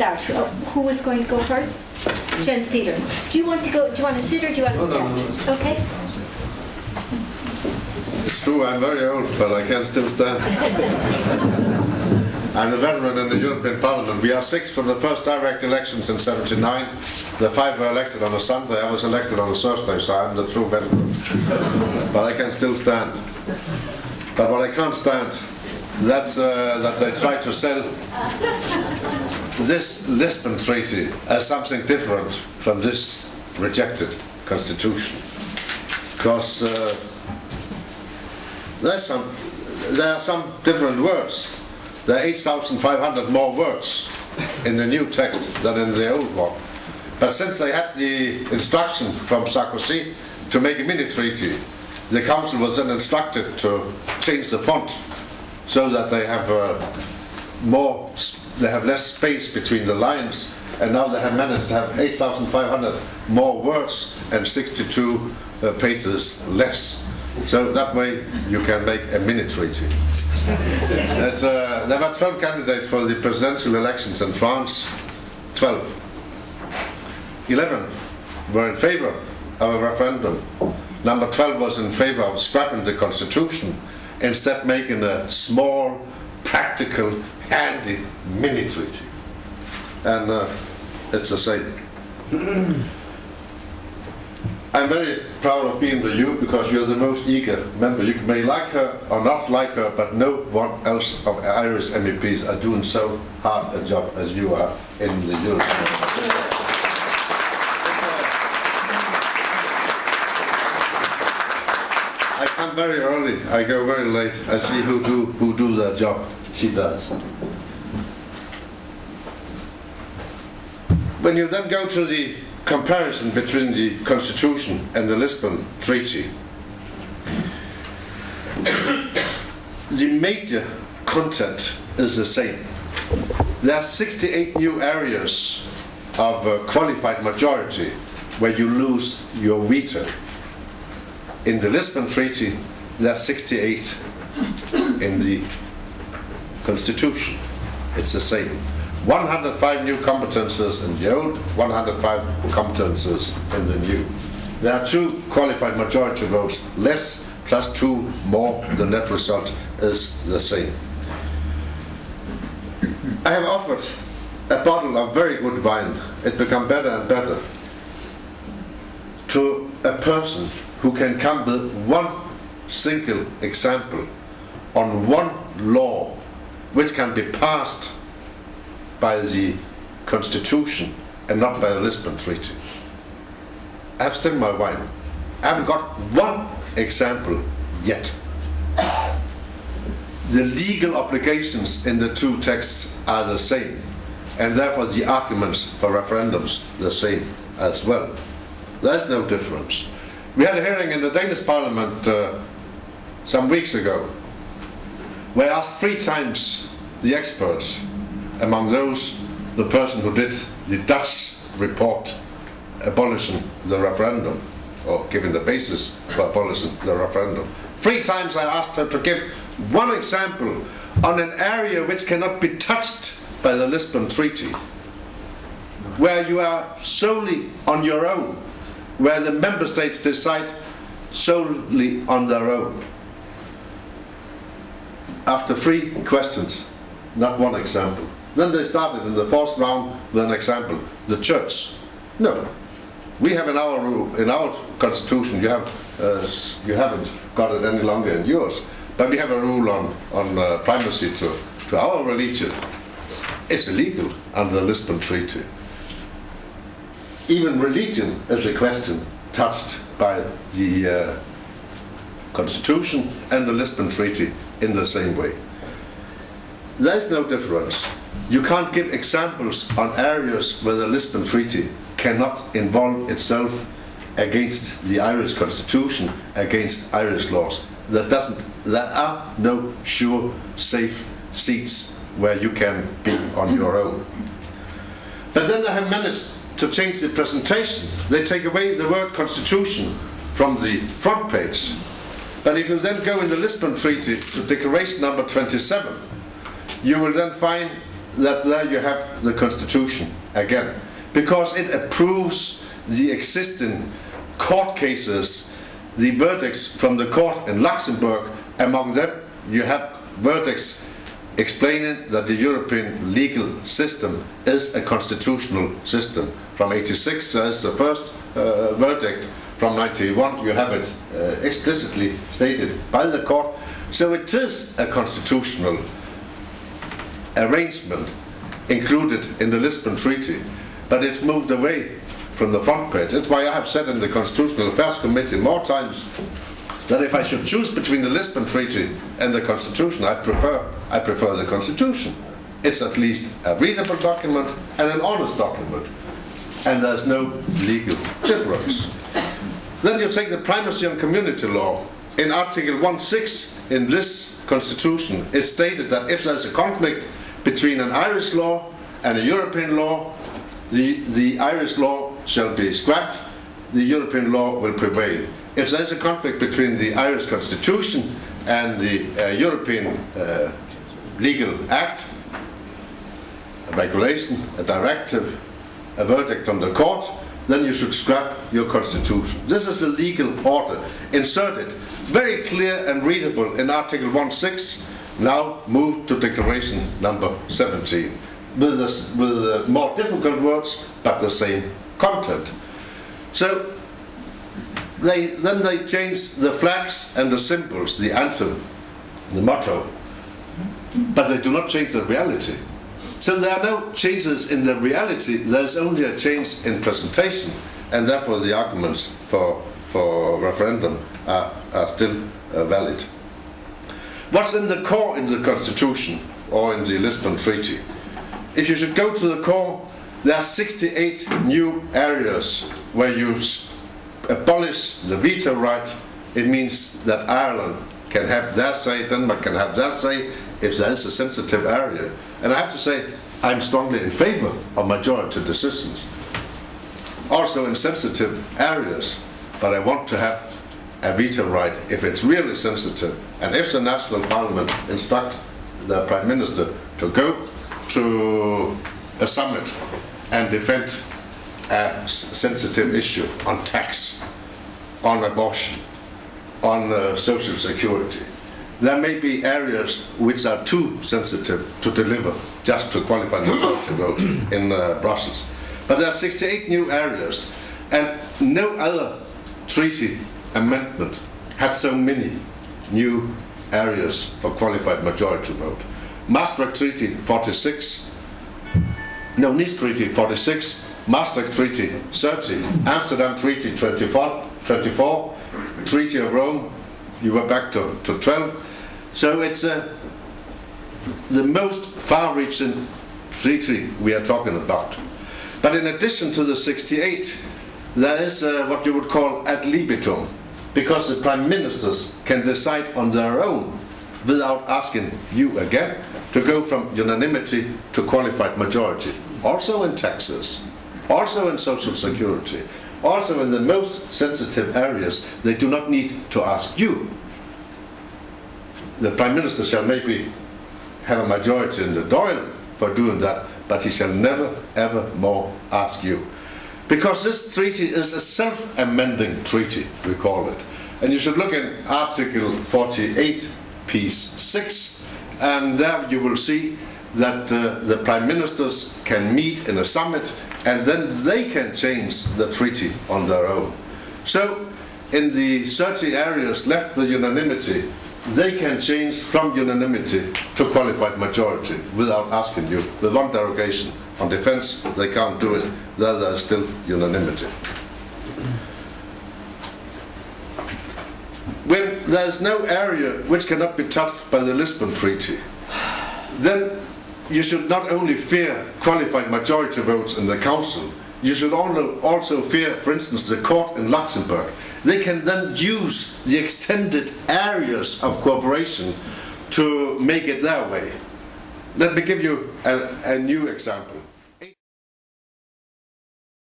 start. Who is going to go first? Jens Peter. Do you want to go? Do you want to sit or do you want to stand? No. Okay. It's true, I'm very old, but I can still stand. I'm a veteran in the European Parliament. We are 6 from the first direct elections in '79. The 5 were elected on a Sunday. I was elected on a Thursday, so I'm the true veteran. But I can still stand. But what I can't stand, that's that they try to sell this Lisbon Treaty as something different from this rejected constitution. Because there are some different words. There are 8,500 more words in the new text than in the old one. But since they had the instruction from Sarkozy to make a mini treaty, the council was then instructed to change the font so that they have less space between the lines, and now they have managed to have 8,500 more words and 62 pages less. So that way you can make a mini treaty. There were 12 candidates for the presidential elections in France. 12. 11 were in favor of a referendum. Number 12 was in favor of scrapping the constitution, instead making a small, practical, handy mini treaty. And it's the same. I'm very proud of being with you because you're the most eager member. You may like her or not like her, but no one else of Irish MEPs are doing so hard a job as you are in the European Parliament. I come very early, I go very late. I see who do their job. She does. When you then go to the comparison between the Constitution and the Lisbon Treaty, the major content is the same. There are 68 new areas of qualified majority where you lose your veto. In the Lisbon Treaty, there are 68 in the Constitution. It's the same. 105 new competences in the old, 105 competences in the new. There are 2 qualified majority votes less, plus 2 more. The net result is the same. I have offered a bottle of very good wine. It becomes better and better to a person who can come with one single example on one law which can be passed by the Constitution and not by the Lisbon Treaty. I have still my wine. I haven't got one example yet. The legal obligations in the 2 texts are the same, and therefore the arguments for referendums the same as well. There's no difference. We had a hearing in the Danish Parliament some weeks ago where I asked 3 times the experts, among those the person who did the Dutch report abolishing the referendum, or giving the basis for abolishing the referendum. 3 times I asked her to give one example on an area which cannot be touched by the Lisbon Treaty, where you are solely on your own, where the member states decide solely on their own. After 3 questions, not one example. Then they started in the 4th round with an example, the church. No, we have in our rule, in our constitution, you haven't got it any longer in yours, but we have a rule on primacy to our religion. It's illegal under the Lisbon Treaty. Even religion is a question touched by the Constitution and the Lisbon Treaty in the same way. There's no difference. You can't give examples on areas where the Lisbon Treaty cannot involve itself against the Irish Constitution, against Irish laws. There are no sure, safe seats where you can be on your own. But then they have managed to change the presentation. They take away the word Constitution from the front page. But if you then go in the Lisbon Treaty to Declaration number 27, you will then find that there you have the Constitution again, because it approves the existing court cases, the verdicts from the court in Luxembourg. Among them, you have verdicts explaining that the European legal system is a constitutional system. From 86, there's the first verdict. From 91, you have it explicitly stated by the court. So it is a constitutional arrangement included in the Lisbon Treaty, but it's moved away from the front page. That's why I have said in the Constitutional Affairs Committee more times that if I should choose between the Lisbon Treaty and the Constitution, I prefer the Constitution. It's at least a readable document and an honest document, and there's no legal difference. Then you take the primacy on community law. In Article 1.6 in this Constitution, it's stated that if there's a conflict between an Irish law and a European law, the Irish law shall be scrapped, the European law will prevail. If there's a conflict between the Irish Constitution and the European legal act, a regulation, a directive, a verdict from the court, then you should scrap your Constitution. This is a legal order inserted, very clear and readable in Article 1.6, now moved to Declaration number 17, with more difficult words, but the same content. So then they change the flags and the symbols, the anthem, the motto, but they do not change the reality. So there are no changes in the reality, there's only a change in presentation, and therefore the arguments for referendum are still valid. What's in the core in the Constitution or in the Lisbon Treaty? If you should go to the core, there are 68 new areas where you abolish the veto right. It means that Ireland can have their say, Denmark can have their say, if there is a sensitive area. And I have to say, I'm strongly in favor of majority decisions, also in sensitive areas, but I want to have a veto right if it's really sensitive. And if the National Parliament instructs the Prime Minister to go to a summit and defend a sensitive issue on tax, on abortion, on social security, there may be areas which are too sensitive to deliver just to qualify the majority vote in Brussels. But there are 68 new areas, and no other treaty amendment had so many new areas for qualified majority vote. Maastricht Treaty 46, no, Nice Treaty 46, Maastricht Treaty 30, Amsterdam Treaty 24, Treaty of Rome, you were back to 12. So it's the most far-reaching treaty we are talking about. But in addition to the 68, there is what you would call ad libitum, because the prime ministers can decide on their own without asking you again to go from unanimity to qualified majority. Also in taxes, also in social security, also in the most sensitive areas, they do not need to ask you. The Prime Minister shall maybe have a majority in the Dáil for doing that, but he shall never ever more ask you. Because this treaty is a self-amending treaty, we call it. And you should look in Article 48, Piece 6, and there you will see that the Prime Ministers can meet in a summit, and then they can change the treaty on their own. So, in the 30 areas left with unanimity, they can change from unanimity to qualified majority without asking you. With one derogation, on defence they can't do it, there is still unanimity. When there is no area which cannot be touched by the Lisbon Treaty, then you should not only fear qualified majority votes in the Council, you should also fear, for instance, the court in Luxembourg. They can then use the extended areas of cooperation to make it their way. Let me give you a new example.